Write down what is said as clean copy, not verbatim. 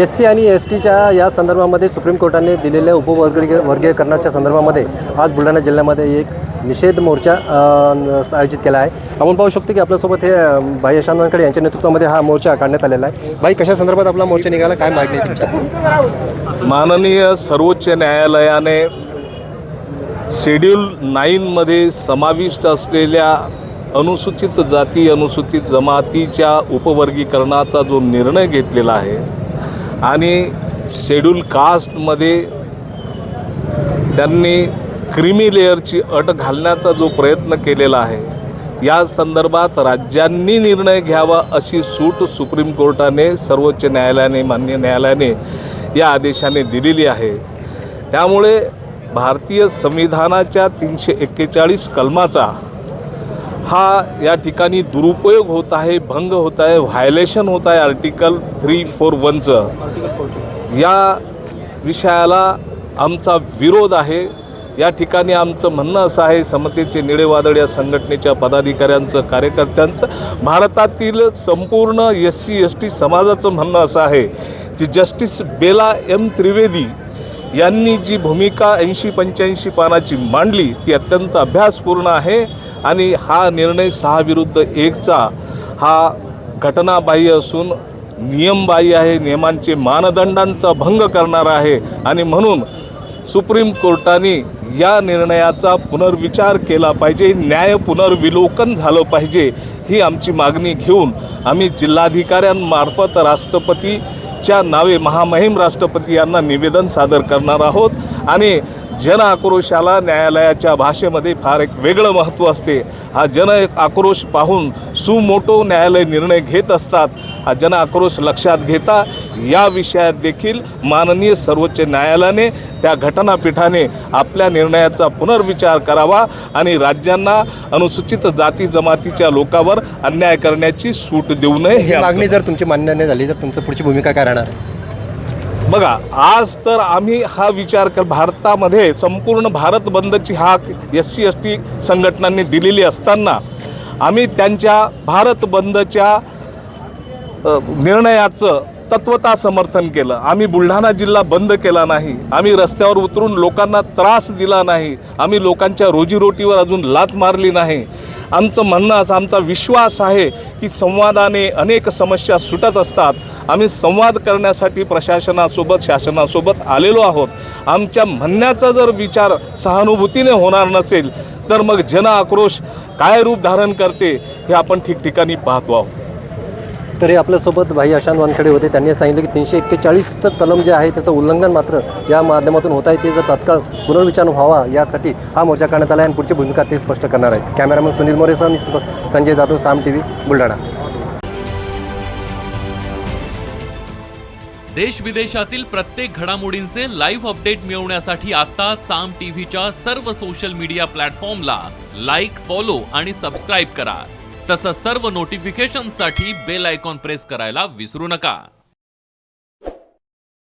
SC आणि STच्या या संदर्भामध्ये सुप्रीम कोर्टाने दिलेल्या उपवर्गीकरणाच्या संदर्भामध्ये आज बुलढाणा जिल्ह्यामध्ये एक निषेध मोर्चा आयोजित केला आहे। आपण पाहू शकतो की आपल्यासोबत हे भाई यशवंत वानखेडे यांच्या नेतृत्वामध्ये हा मोर्चा काढण्यात आलेला आहे। भाई, कशा संदर्भात आपला मोर्चा निघाला, काय मागणी आहे तुमच्या? माननीय सर्वोच्च न्यायालयाने शेड्यूल 9 मध्ये समाविष्ट असलेल्या अनुसूचित जाती अनुसूचित जमातीच्या उपवर्गीकरणाचा जो निर्णय घेतलेला आहे आणि शेड्यूल कास्टमध्ये त्यांनी क्रीमी लेअरची अट घालण्याचा जो प्रयत्न केलेला आहे या संदर्भात राज्यांनी निर्णय घ्यावा अशी सूट सुप्रीम कोर्टाने सर्वोच्च न्यायालयाने माननीय न्यायालयाने या आदेशाने दिलेली आहे। त्यामुळे भारतीय संविधानाच्या 341 कलमाचा हा या ठिकाणी दुरुपयोग होत आहे, भंग होत आहे, व्हायलेशन होत आहे आर्टिकल 341चं। या विषयाला आमचा विरोध आहे। या ठिकाणी आमचं म्हणणं असं आहे, समतेचे निळेवादळ या संघटनेच्या पदाधिकाऱ्यांचं, कार्यकर्त्यांचं, भारतातील संपूर्ण SC ST समाजाचं म्हणणं असं आहे की जस्टिस बेला M त्रिवेदी यांनी जी भूमिका 80-85 पानाची मांडली ती अत्यंत अभ्यासपूर्ण आहे आणि हा निर्णय 6-1चा हा घटनाबाह्य असून नियमबाह्य आहे, नियमांचे मानदंडांचा भंग करणारा आहे आणि म्हणून सुप्रीम कोर्टाने या निर्णयाचा पुनर्विचार केला पाहिजे, न्याय पुनर्विलोकन झालं पाहिजे ही आमची मागणी घेऊन आम्ही जिल्हाधिकाऱ्यांमार्फत राष्ट्रपतीच्या नावे महामहिम राष्ट्रपती यांना निवेदन सादर करणार आहोत। आणि जन आक्रोशाला न्यायालयाच्या भाषेमध्ये फार एक वेगळं महत्त्व असते। हा जन आक्रोश पाहून सुमोटो न्यायालय निर्णय घेत असतात। हा जन आक्रोश लक्षात घेता या विषयात देखील माननीय सर्वोच्च न्यायालयाने त्या घटनापीठाने आपल्या निर्णयाचा पुनर्विचार करावा आणि राज्यांना अनुसूचित जाती जमातीच्या लोकांवर अन्याय करण्याची सूट देऊ नये। ही मागणी जर तुमची मान्य नाही झाली तर तुमचं पुढची भूमिका काय राहणार आहे? बघा, आज तर आम्ही हा विचार भारतामध्ये संपूर्ण भारत बंदची हाक SC ST संघटनांनी दिलेली असताना आम्ही त्यांच्या भारत बंदच्या निर्णयाचं तत्वतः समर्थन केलं। आम्ही बुलढाणा जिल्हा बंद केला नाही, आम्ही रस्त्यावर उतरून लोकांना त्रास दिला नाही, आम्ही लोकांच्या रोजीरोटीवर अजून लाथ मारली नाही। आमचं म्हणणं असं, आमचा विश्वास आहे की संवादाने अनेक समस्या सुटत असतात। आम्ही संवाद करण्यासाठी प्रशासनासोबत शासनासोबत आलेलो आहोत। आमच्या म्हणण्याचा जर विचार सहानुभूतीने होणार नसेल तर मग जन आक्रोश काय रूप धारण करते हे आपण ठिकठिकाणी पाहतो आहोत। तरी आपल्यासोबत भाई यशवंत वानखेडे होते। त्यांनी सांगितलं की 341चं कलम जे आहे त्याचं उल्लंघन मात्र या माध्यमातून होत आहे, ते जर तात्काळ पुनर्विचार व्हावा यासाठी हा मोर्चा काढण्यात आला आहे आणि पुढची भूमिका ते स्पष्ट करणार आहेत। कॅमेरामन सुनील मोरेसह मी संजय जाधव, साम TV, बुलढाणा। देश विदेशातील प्रत्येक घडामोडींचे लाईव्ह अपडेट मिळवण्यासाठी आता साम टीव्हीच्या सर्व सोशल मीडिया प्लॅटफॉर्मला लाईक, फॉलो आणि सबस्क्राईब करा। तसंच सर्व नोटिफिकेशनसाठी बेल आयकॉन प्रेस करायला विसरू नका।